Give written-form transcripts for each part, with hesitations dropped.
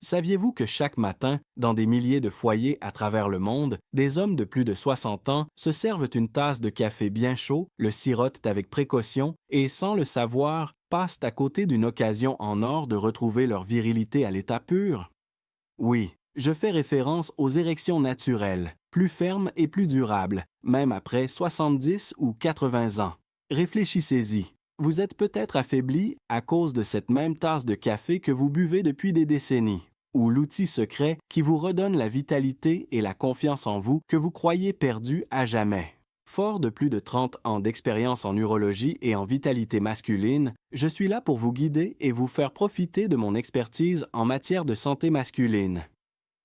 Saviez-vous que chaque matin, dans des milliers de foyers à travers le monde, des hommes de plus de 60 ans se servent une tasse de café bien chaud, le sirotent avec précaution et, sans le savoir, passent à côté d'une occasion en or de retrouver leur virilité à l'état pur? Oui, je fais référence aux érections naturelles, plus fermes et plus durables, même après 70 ou 80 ans. Réfléchissez-y. Vous êtes peut-être affaibli à cause de cette même tasse de café que vous buvez depuis des décennies, ou l'outil secret qui vous redonne la vitalité et la confiance en vous que vous croyez perdue à jamais. Fort de plus de 30 ans d'expérience en urologie et en vitalité masculine, je suis là pour vous guider et vous faire profiter de mon expertise en matière de santé masculine.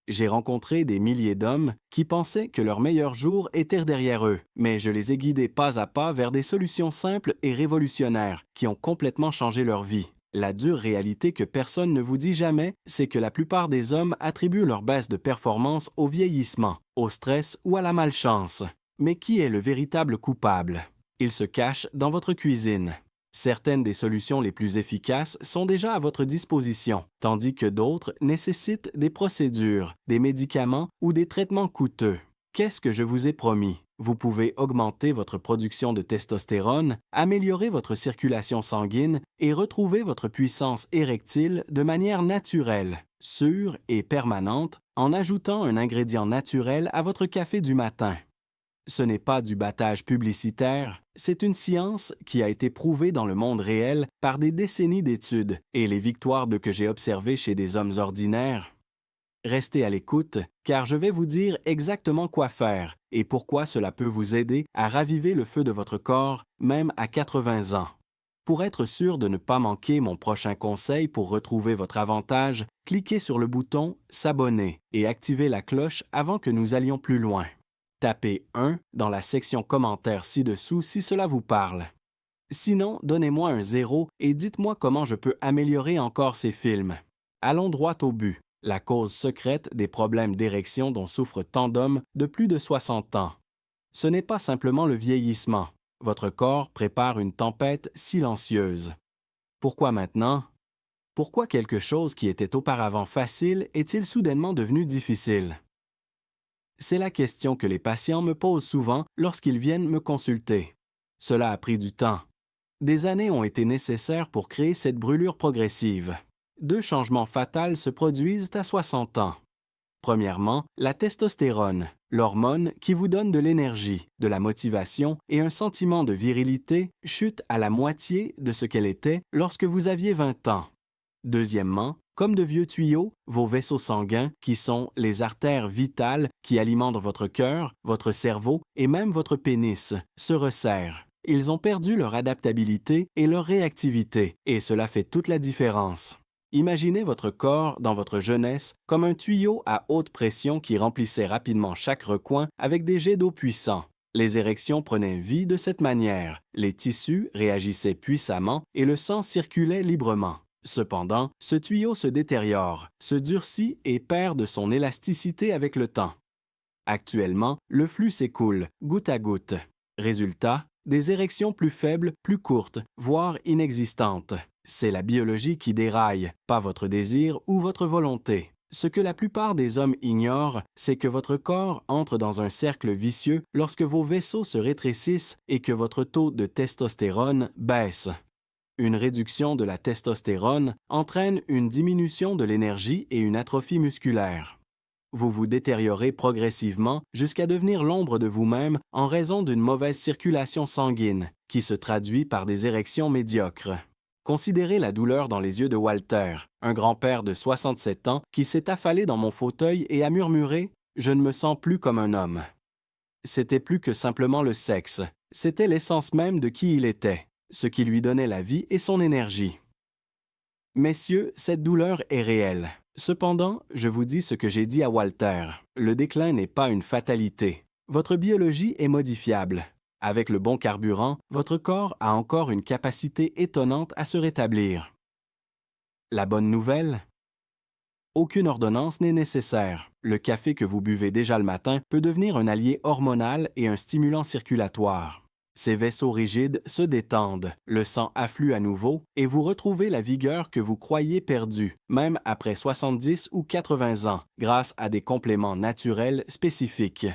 J'ai rencontré des milliers d'hommes qui pensaient que leur meilleur jour était derrière eux, mais je les ai guidés pas à pas vers des solutions simples et révolutionnaires qui ont complètement changé leur vie. La dure réalité que personne ne vous dit jamais, c'est que la plupart des hommes attribuent leur baisse de performance au vieillissement, au stress ou à la malchance. Mais qui est le véritable coupable? Il se cache dans votre cuisine. Certaines des solutions les plus efficaces sont déjà à votre disposition, tandis que d'autres nécessitent des procédures, des médicaments ou des traitements coûteux. Qu'est-ce que je vous ai promis? Vous pouvez augmenter votre production de testostérone, améliorer votre circulation sanguine et retrouver votre puissance érectile de manière naturelle, sûre et permanente en ajoutant un ingrédient naturel à votre café du matin. Ce n'est pas du battage publicitaire, c'est une science qui a été prouvée dans le monde réel par des décennies d'études et les victoires que j'ai observées chez des hommes ordinaires. Restez à l'écoute, car je vais vous dire exactement quoi faire et pourquoi cela peut vous aider à raviver le feu de votre corps, même à 80 ans. Pour être sûr de ne pas manquer mon prochain conseil pour retrouver votre avantage, cliquez sur le bouton « S'abonner » et activez la cloche avant que nous allions plus loin. Tapez 1 dans la section commentaires ci-dessous si cela vous parle. Sinon, donnez-moi un 0 et dites-moi comment je peux améliorer encore ces films. Allons droit au but, la cause secrète des problèmes d'érection dont souffrent tant d'hommes de plus de 60 ans. Ce n'est pas simplement le vieillissement. Votre corps prépare une tempête silencieuse. Pourquoi maintenant? Pourquoi quelque chose qui était auparavant facile est-il soudainement devenu difficile? C'est la question que les patients me posent souvent lorsqu'ils viennent me consulter. Cela a pris du temps. Des années ont été nécessaires pour créer cette brûlure progressive. 2 changements fatals se produisent à 60 ans. Premièrement, la testostérone, l'hormone qui vous donne de l'énergie, de la motivation et un sentiment de virilité, chute à la moitié de ce qu'elle était lorsque vous aviez 20 ans. Deuxièmement, comme de vieux tuyaux, vos vaisseaux sanguins, qui sont les artères vitales qui alimentent votre cœur, votre cerveau et même votre pénis, se resserrent. Ils ont perdu leur adaptabilité et leur réactivité, et cela fait toute la différence. Imaginez votre corps dans votre jeunesse comme un tuyau à haute pression qui remplissait rapidement chaque recoin avec des jets d'eau puissants. Les érections prenaient vie de cette manière, les tissus réagissaient puissamment et le sang circulait librement. Cependant, ce tuyau se détériore, se durcit et perd de son élasticité avec le temps. Actuellement, le flux s'écoule, goutte à goutte. Résultat, des érections plus faibles, plus courtes, voire inexistantes. C'est la biologie qui déraille, pas votre désir ou votre volonté. Ce que la plupart des hommes ignorent, c'est que votre corps entre dans un cercle vicieux lorsque vos vaisseaux se rétrécissent et que votre taux de testostérone baisse. Une réduction de la testostérone entraîne une diminution de l'énergie et une atrophie musculaire. Vous vous détériorez progressivement jusqu'à devenir l'ombre de vous-même en raison d'une mauvaise circulation sanguine, qui se traduit par des érections médiocres. Considérez la douleur dans les yeux de Walter, un grand-père de 67 ans qui s'est affalé dans mon fauteuil et a murmuré « Je ne me sens plus comme un homme ». C'était plus que simplement le sexe, c'était l'essence même de qui il était, ce qui lui donnait la vie et son énergie. Messieurs, cette douleur est réelle. Cependant, je vous dis ce que j'ai dit à Walter. Le déclin n'est pas une fatalité. Votre biologie est modifiable. Avec le bon carburant, votre corps a encore une capacité étonnante à se rétablir. La bonne nouvelle? Aucune ordonnance n'est nécessaire. Le café que vous buvez déjà le matin peut devenir un allié hormonal et un stimulant circulatoire. Ces vaisseaux rigides se détendent, le sang afflue à nouveau et vous retrouvez la vigueur que vous croyiez perdue, même après 70 ou 80 ans, grâce à des compléments naturels spécifiques.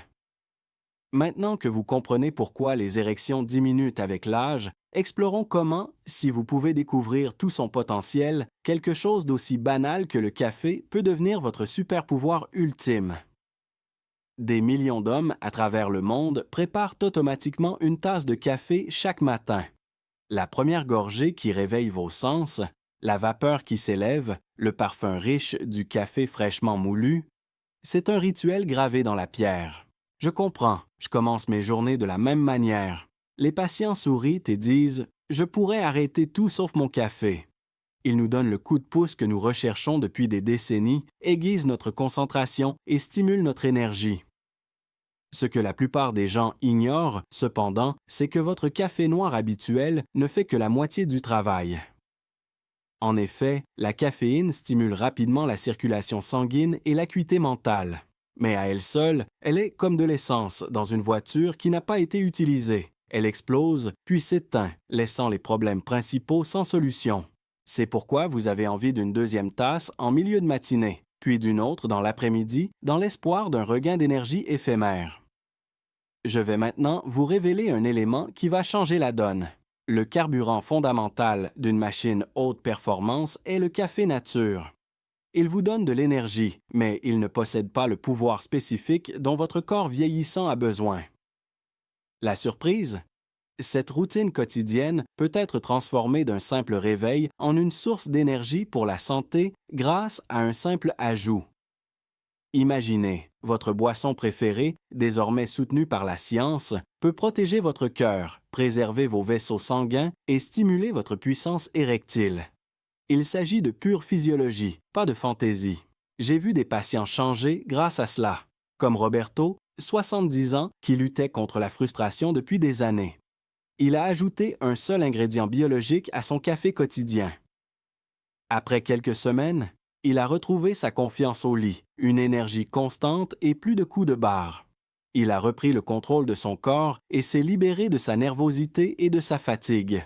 Maintenant que vous comprenez pourquoi les érections diminuent avec l'âge, explorons comment, si vous pouvez découvrir tout son potentiel, quelque chose d'aussi banal que le café peut devenir votre super-pouvoir ultime. Des millions d'hommes à travers le monde préparent automatiquement une tasse de café chaque matin. La première gorgée qui réveille vos sens, la vapeur qui s'élève, le parfum riche du café fraîchement moulu, c'est un rituel gravé dans la pierre. Je comprends, je commence mes journées de la même manière. Les patients sourient et disent « Je pourrais arrêter tout sauf mon café ». Ils nous donnent le coup de pouce que nous recherchons depuis des décennies, aiguisent notre concentration et stimulent notre énergie. Ce que la plupart des gens ignorent, cependant, c'est que votre café noir habituel ne fait que la moitié du travail. En effet, la caféine stimule rapidement la circulation sanguine et l'acuité mentale. Mais à elle seule, elle est comme de l'essence dans une voiture qui n'a pas été utilisée. Elle explose, puis s'éteint, laissant les problèmes principaux sans solution. C'est pourquoi vous avez envie d'une deuxième tasse en milieu de matinée, puis d'une autre dans l'après-midi, dans l'espoir d'un regain d'énergie éphémère. Je vais maintenant vous révéler un élément qui va changer la donne. Le carburant fondamental d'une machine haute performance est le café nature. Il vous donne de l'énergie, mais il ne possède pas le pouvoir spécifique dont votre corps vieillissant a besoin. La surprise? Cette routine quotidienne peut être transformée d'un simple réveil en une source d'énergie pour la santé grâce à un simple ajout. Imaginez, votre boisson préférée, désormais soutenue par la science, peut protéger votre cœur, préserver vos vaisseaux sanguins et stimuler votre puissance érectile. Il s'agit de pure physiologie, pas de fantaisie. J'ai vu des patients changer grâce à cela, comme Roberto, 70 ans, qui luttait contre la frustration depuis des années. Il a ajouté un seul ingrédient biologique à son café quotidien. Après quelques semaines, il a retrouvé sa confiance au lit, une énergie constante et plus de coups de barre. Il a repris le contrôle de son corps et s'est libéré de sa nervosité et de sa fatigue.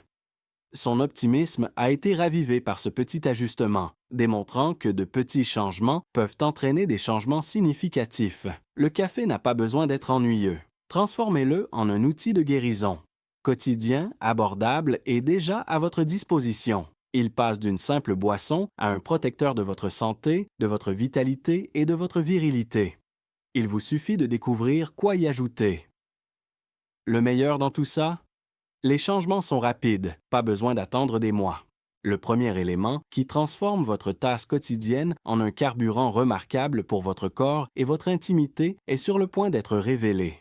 Son optimisme a été ravivé par ce petit ajustement, démontrant que de petits changements peuvent entraîner des changements significatifs. Le café n'a pas besoin d'être ennuyeux. Transformez-le en un outil de guérison. Quotidien, abordable et déjà à votre disposition. Il passe d'une simple boisson à un protecteur de votre santé, de votre vitalité et de votre virilité. Il vous suffit de découvrir quoi y ajouter. Le meilleur dans tout ça? Les changements sont rapides, pas besoin d'attendre des mois. Le premier élément, qui transforme votre tasse quotidienne en un carburant remarquable pour votre corps et votre intimité, est sur le point d'être révélé.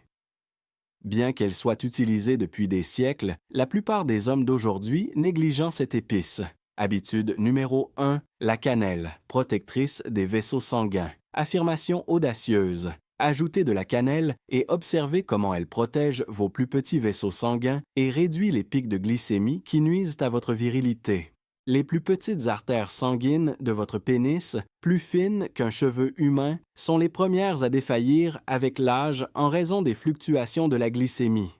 Bien qu'elle soit utilisée depuis des siècles, la plupart des hommes d'aujourd'hui négligent cette épice. Habitude numéro 1, la cannelle, protectrice des vaisseaux sanguins. Affirmation audacieuse. Ajoutez de la cannelle et observez comment elle protège vos plus petits vaisseaux sanguins et réduit les pics de glycémie qui nuisent à votre virilité. Les plus petites artères sanguines de votre pénis, plus fines qu'un cheveu humain, sont les premières à défaillir avec l'âge en raison des fluctuations de la glycémie.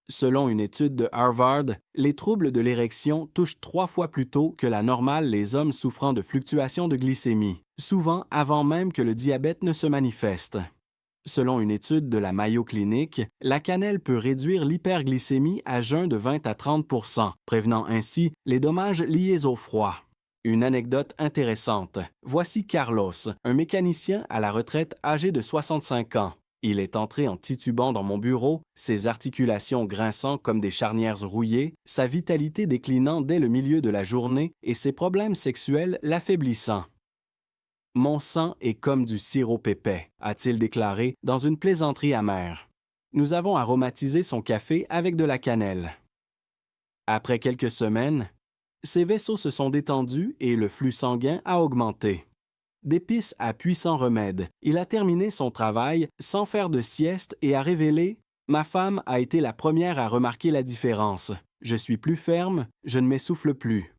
Selon une étude de Harvard, les troubles de l'érection touchent 3 fois plus tôt que la normale les hommes souffrant de fluctuations de glycémie, souvent avant même que le diabète ne se manifeste. Selon une étude de la Mayo Clinic, la cannelle peut réduire l'hyperglycémie à jeun de 20 à 30 %, prévenant ainsi les dommages liés au froid. Une anecdote intéressante. Voici Carlos, un mécanicien à la retraite âgé de 65 ans. Il est entré en titubant dans mon bureau, ses articulations grinçant comme des charnières rouillées, sa vitalité déclinant dès le milieu de la journée et ses problèmes sexuels l'affaiblissant. « Mon sang est comme du sirop épais », a-t-il déclaré dans une plaisanterie amère. Nous avons aromatisé son café avec de la cannelle. Après quelques semaines, ses vaisseaux se sont détendus et le flux sanguin a augmenté. D'épices à puissant remède, il a terminé son travail sans faire de sieste et a révélé « Ma femme a été la première à remarquer la différence. Je suis plus ferme, je ne m'essouffle plus. »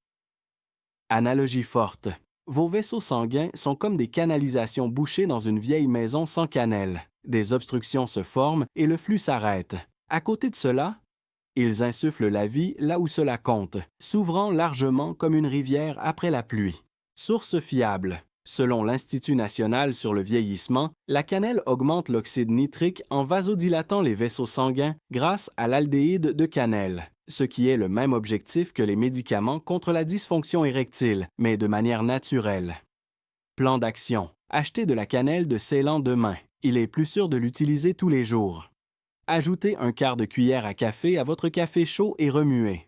Analogie forte. Vos vaisseaux sanguins sont comme des canalisations bouchées dans une vieille maison sans cannelle. Des obstructions se forment et le flux s'arrête. À côté de cela, Ils insufflent la vie là où cela compte, s'ouvrant largement comme une rivière après la pluie. Source fiable. Selon l'Institut national sur le vieillissement, la cannelle augmente l'oxyde nitrique en vasodilatant les vaisseaux sanguins grâce à l'aldéhyde de cannelle, ce qui est le même objectif que les médicaments contre la dysfonction érectile, mais de manière naturelle. Plan d'action. Achetez de la cannelle de Ceylan demain. Il est plus sûr de l'utiliser tous les jours. Ajoutez un quart de cuillère à café à votre café chaud et remuez.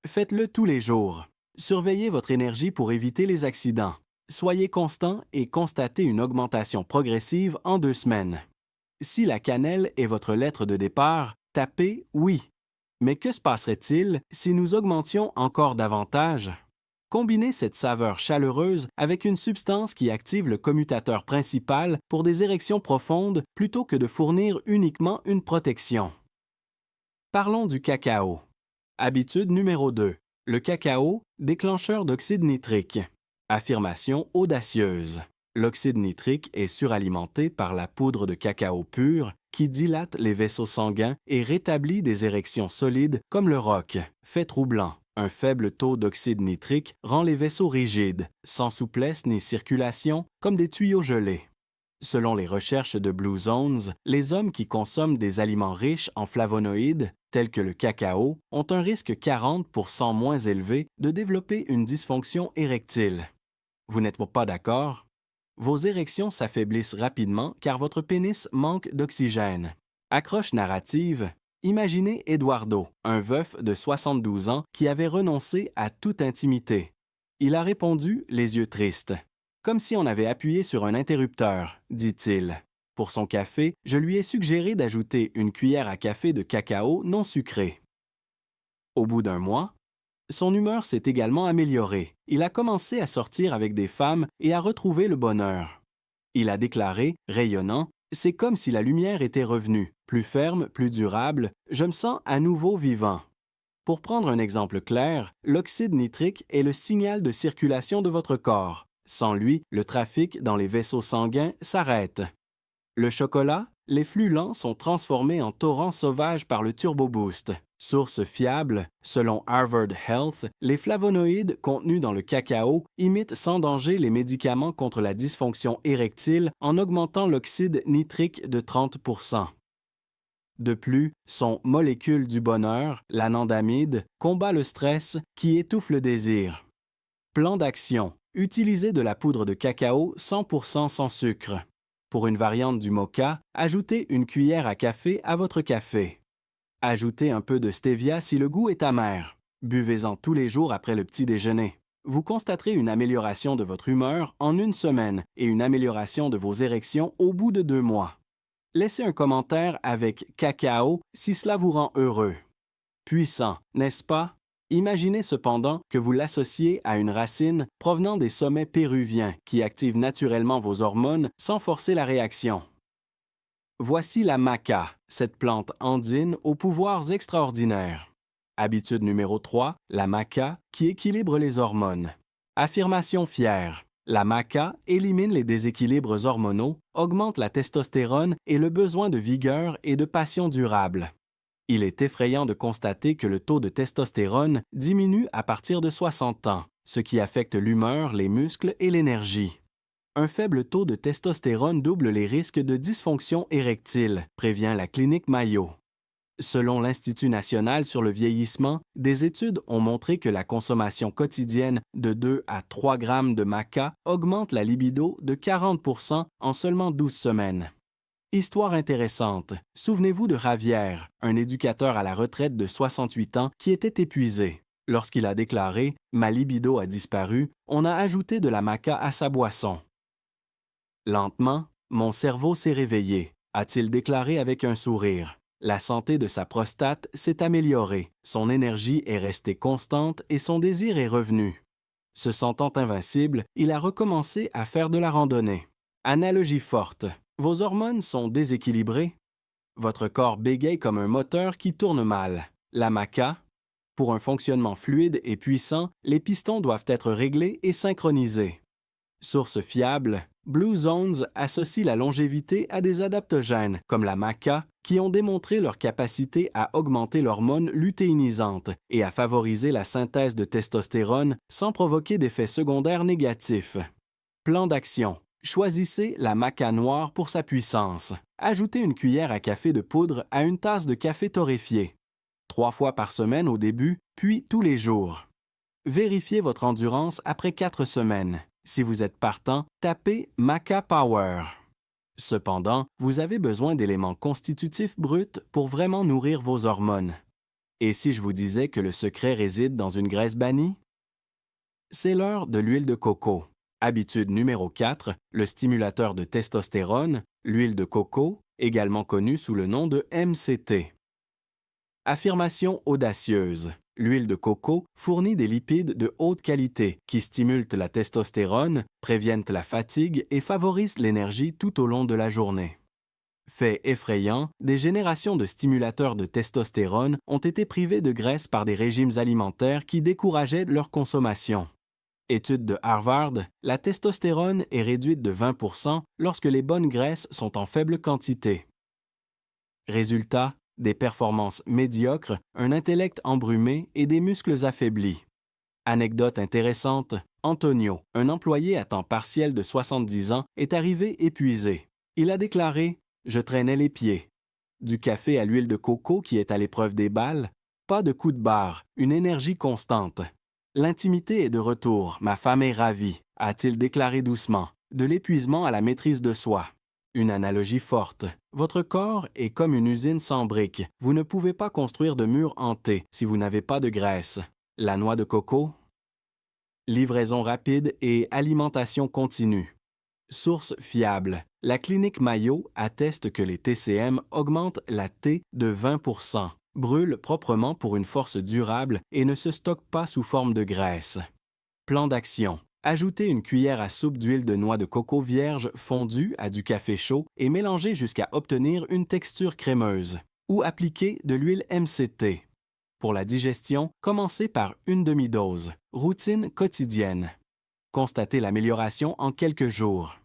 Faites-le tous les jours. Surveillez votre énergie pour éviter les accidents. Soyez constant et constatez une augmentation progressive en 2 semaines. Si la cannelle est votre lettre de départ, tapez « Oui ». Mais que se passerait-il si nous augmentions encore davantage? Combinez cette saveur chaleureuse avec une substance qui active le commutateur principal pour des érections profondes plutôt que de fournir uniquement une protection. Parlons du cacao. Habitude numéro 2. Le cacao, déclencheur d'oxyde nitrique. Affirmation audacieuse. L'oxyde nitrique est suralimenté par la poudre de cacao pur qui dilate les vaisseaux sanguins et rétablit des érections solides comme le roc. Fait troublant. Un faible taux d'oxyde nitrique rend les vaisseaux rigides, sans souplesse ni circulation, comme des tuyaux gelés. Selon les recherches de Blue Zones, les hommes qui consomment des aliments riches en flavonoïdes, tels que le cacao, ont un risque 40% moins élevé de développer une dysfonction érectile. Vous n'êtes pas d'accord? Vos érections s'affaiblissent rapidement car votre pénis manque d'oxygène. Accroche narrative. Imaginez Eduardo, un veuf de 72 ans qui avait renoncé à toute intimité. Il a répondu, les yeux tristes. Comme si on avait appuyé sur un interrupteur, dit-il. Pour son café, je lui ai suggéré d'ajouter une cuillère à café de cacao non sucré. Au bout d'1 mois, son humeur s'est également améliorée. Il a commencé à sortir avec des femmes et à retrouver le bonheur. Il a déclaré, rayonnant, « C'est comme si la lumière était revenue, plus ferme, plus durable, je me sens à nouveau vivant. » Pour prendre un exemple clair, l'oxyde nitrique est le signal de circulation de votre corps. Sans lui, le trafic dans les vaisseaux sanguins s'arrête. Le chocolat, les flux lents sont transformés en torrents sauvages par le Turbo Boost. Source fiable, selon Harvard Health, les flavonoïdes contenus dans le cacao imitent sans danger les médicaments contre la dysfonction érectile en augmentant l'oxyde nitrique de 30%. De plus, son molécule du bonheur, l'anandamide, combat le stress qui étouffe le désir. Plan d'action. Utilisez de la poudre de cacao 100% sans sucre. Pour une variante du moka, ajoutez une cuillère à café à votre café. Ajoutez un peu de stevia si le goût est amer. Buvez-en tous les jours après le petit déjeuner. Vous constaterez une amélioration de votre humeur en 1 semaine et une amélioration de vos érections au bout de 2 mois. Laissez un commentaire avec « cacao » si cela vous rend heureux. Puissant, n'est-ce pas? Imaginez cependant que vous l'associez à une racine provenant des sommets péruviens qui active naturellement vos hormones sans forcer la réaction. Voici la maca, cette plante andine aux pouvoirs extraordinaires. Habitude numéro 3, la maca qui équilibre les hormones. Affirmation fière. La maca élimine les déséquilibres hormonaux, augmente la testostérone et le besoin de vigueur et de passion durable. Il est effrayant de constater que le taux de testostérone diminue à partir de 60 ans, ce qui affecte l'humeur, les muscles et l'énergie. Un faible taux de testostérone double les risques de dysfonction érectile, prévient la clinique Mayo. Selon l'Institut national sur le vieillissement, des études ont montré que la consommation quotidienne de 2 à 3 grammes de maca augmente la libido de 40% en seulement 12 semaines. Histoire intéressante. Souvenez-vous de Javier, un éducateur à la retraite de 68 ans qui était épuisé. Lorsqu'il a déclaré « Ma libido a disparu », on a ajouté de la maca à sa boisson. Lentement, mon cerveau s'est réveillé, a-t-il déclaré avec un sourire. La santé de sa prostate s'est améliorée, son énergie est restée constante et son désir est revenu. Se sentant invincible, il a recommencé à faire de la randonnée. Analogie forte. Vos hormones sont déséquilibrées. Votre corps bégaye comme un moteur qui tourne mal. La maca. Pour un fonctionnement fluide et puissant, les pistons doivent être réglés et synchronisés. Source fiable, Blue Zones associe la longévité à des adaptogènes, comme la maca, qui ont démontré leur capacité à augmenter l'hormone lutéinisante et à favoriser la synthèse de testostérone sans provoquer d'effets secondaires négatifs. Plan d'action. Choisissez la maca noire pour sa puissance. Ajoutez une cuillère à café de poudre à une tasse de café torréfié. 3 fois par semaine au début, puis tous les jours. Vérifiez votre endurance après 4 semaines. Si vous êtes partant, tapez Maca Power. Cependant, vous avez besoin d'éléments constitutifs bruts pour vraiment nourrir vos hormones. Et si je vous disais que le secret réside dans une graisse bannie? C'est l'heure de l'huile de coco. Habitude numéro 4, le stimulateur de testostérone, l'huile de coco, également connue sous le nom de MCT. Affirmation audacieuse. L'huile de coco fournit des lipides de haute qualité qui stimulent la testostérone, préviennent la fatigue et favorisent l'énergie tout au long de la journée. Fait effrayant, des générations de stimulateurs de testostérone ont été privés de graisse par des régimes alimentaires qui décourageaient leur consommation. Étude de Harvard, la testostérone est réduite de 20% lorsque les bonnes graisses sont en faible quantité. Résultat, des performances médiocres, un intellect embrumé et des muscles affaiblis. Anecdote intéressante, Antonio, un employé à temps partiel de 70 ans, est arrivé épuisé. Il a déclaré « Je traînais les pieds ». Du café à l'huile de coco qui est à l'épreuve des balles, pas de coup de barre, une énergie constante. L'intimité est de retour, ma femme est ravie, a-t-il déclaré doucement, de l'épuisement à la maîtrise de soi. Une analogie forte. Votre corps est comme une usine sans briques. Vous ne pouvez pas construire de murs hantés si vous n'avez pas de graisse. La noix de coco? Livraison rapide et alimentation continue. Source fiable. La clinique Mayo atteste que les TCM augmentent la T de 20%, brûlent proprement pour une force durable et ne se stockent pas sous forme de graisse. Plan d'action. Ajoutez une cuillère à soupe d'huile de noix de coco vierge fondue à du café chaud et mélangez jusqu'à obtenir une texture crémeuse. Ou appliquez de l'huile MCT. Pour la digestion, commencez par une demi-dose. Routine quotidienne. Constatez l'amélioration en quelques jours.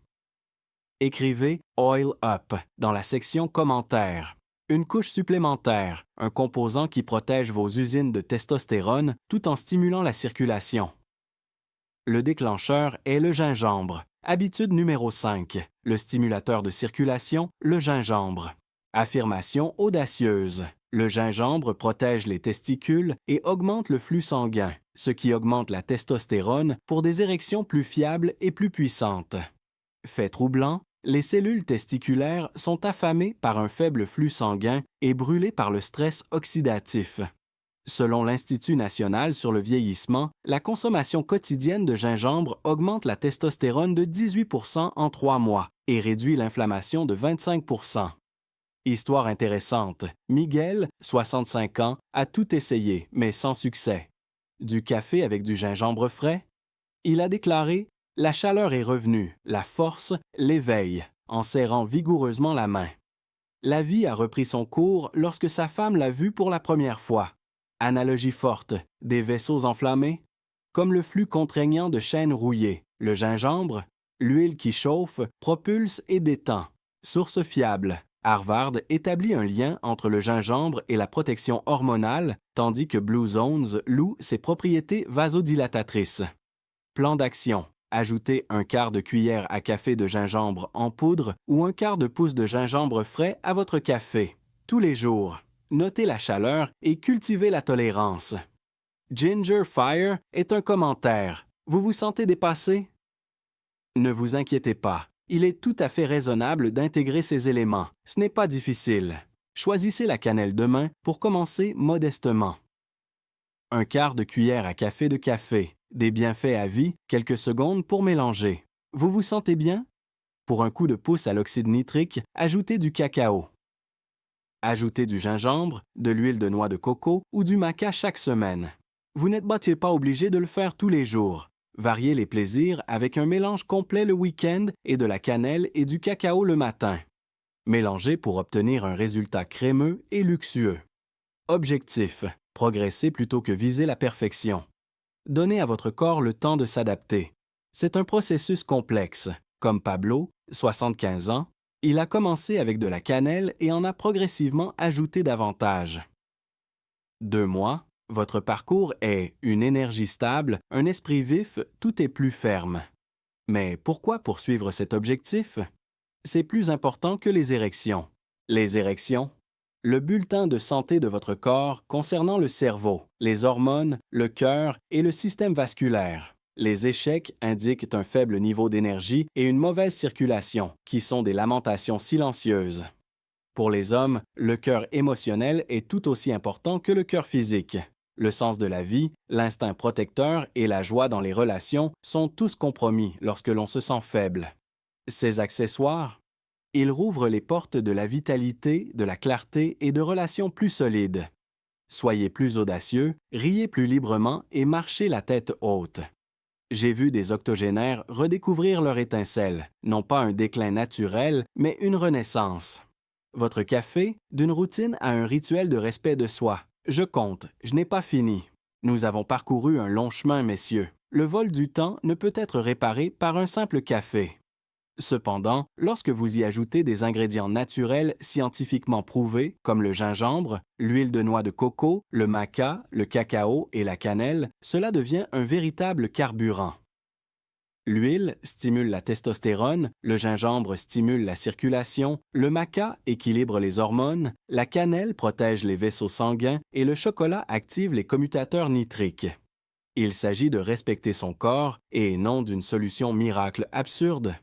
Écrivez Oil Up dans la section Commentaires. Une couche supplémentaire, un composant qui protège vos usines de testostérone tout en stimulant la circulation. Le déclencheur est le gingembre. Habitude numéro 5. Le stimulateur de circulation, le gingembre. Affirmation audacieuse. Le gingembre protège les testicules et augmente le flux sanguin, ce qui augmente la testostérone pour des érections plus fiables et plus puissantes. Fait troublant, les cellules testiculaires sont affamées par un faible flux sanguin et brûlées par le stress oxydatif. Selon l'Institut national sur le vieillissement, la consommation quotidienne de gingembre augmente la testostérone de 18% en 3 mois et réduit l'inflammation de 25%. Histoire intéressante. Miguel, 65 ans, a tout essayé, mais sans succès. Du café avec du gingembre frais? Il a déclaré « La chaleur est revenue, la force, l'éveil », en serrant vigoureusement la main. La vie a repris son cours lorsque sa femme l'a vu pour la première fois. Analogie forte, des vaisseaux enflammés? Comme le flux contraignant de chaînes rouillées, le gingembre, l'huile qui chauffe, propulse et détend. Source fiable. Harvard établit un lien entre le gingembre et la protection hormonale, tandis que Blue Zones loue ses propriétés vasodilatatrices. Plan d'action. Ajoutez un quart de cuillère à café de gingembre en poudre ou un quart de pouce de gingembre frais à votre café, tous les jours. Notez la chaleur et cultivez la tolérance. Ginger Fire est un commentaire. Vous vous sentez dépassé? Ne vous inquiétez pas. Il est tout à fait raisonnable d'intégrer ces éléments. Ce n'est pas difficile. Choisissez la cannelle demain pour commencer modestement. Un quart de cuillère à café de café. Des bienfaits à vie, quelques secondes pour mélanger. Vous vous sentez bien? Pour un coup de pouce à l'oxyde nitrique, ajoutez du cacao. Ajoutez du gingembre, de l'huile de noix de coco ou du maca chaque semaine. Vous n'êtes pas obligé de le faire tous les jours. Variez les plaisirs avec un mélange complet le week-end et de la cannelle et du cacao le matin. Mélangez pour obtenir un résultat crémeux et luxueux. Objectif: progresser plutôt que viser la perfection. Donnez à votre corps le temps de s'adapter. C'est un processus complexe. Comme Pablo, 75 ans, il a commencé avec de la cannelle et en a progressivement ajouté davantage. 2 mois, votre parcours est une énergie stable, un esprit vif, tout est plus ferme. Mais pourquoi poursuivre cet objectif? C'est plus important que les érections. Les érections? Le bulletin de santé de votre corps concernant le cerveau, les hormones, le cœur et le système vasculaire. Les échecs indiquent un faible niveau d'énergie et une mauvaise circulation, qui sont des lamentations silencieuses. Pour les hommes, le cœur émotionnel est tout aussi important que le cœur physique. Le sens de la vie, l'instinct protecteur et la joie dans les relations sont tous compromis lorsque l'on se sent faible. Ces accessoires, ils rouvrent les portes de la vitalité, de la clarté et de relations plus solides. Soyez plus audacieux, riez plus librement et marchez la tête haute. J'ai vu des octogénaires redécouvrir leur étincelle, non pas un déclin naturel, mais une renaissance. Votre café, d'une routine à un rituel de respect de soi. Je compte, je n'ai pas fini. Nous avons parcouru un long chemin, messieurs. Le vol du temps ne peut être réparé par un simple café. Cependant, lorsque vous y ajoutez des ingrédients naturels scientifiquement prouvés, comme le gingembre, l'huile de noix de coco, le maca, le cacao et la cannelle, cela devient un véritable carburant. L'huile stimule la testostérone, le gingembre stimule la circulation, le maca équilibre les hormones, la cannelle protège les vaisseaux sanguins et le chocolat active les commutateurs nitriques. Il s'agit de respecter son corps et non d'une solution miracle absurde.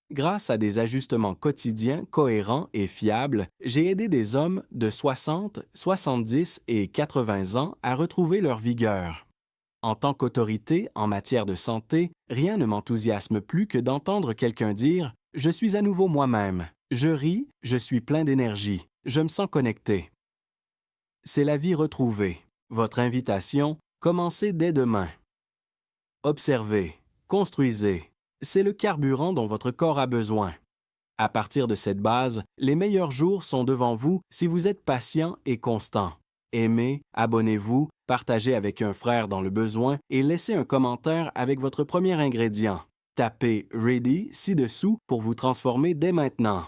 Grâce à des ajustements quotidiens cohérents et fiables, j'ai aidé des hommes de 60, 70 et 80 ans à retrouver leur vigueur. En tant qu'autorité en matière de santé, rien ne m'enthousiasme plus que d'entendre quelqu'un dire « Je suis à nouveau moi-même, je ris, je suis plein d'énergie, je me sens connecté ». C'est la vie retrouvée. Votre invitation, commencez dès demain. Observez, construisez. C'est le carburant dont votre corps a besoin. À partir de cette base, les meilleurs jours sont devant vous si vous êtes patient et constant. Aimez, abonnez-vous, partagez avec un frère dans le besoin et laissez un commentaire avec votre premier ingrédient. Tapez « Ready » ci-dessous pour vous transformer dès maintenant.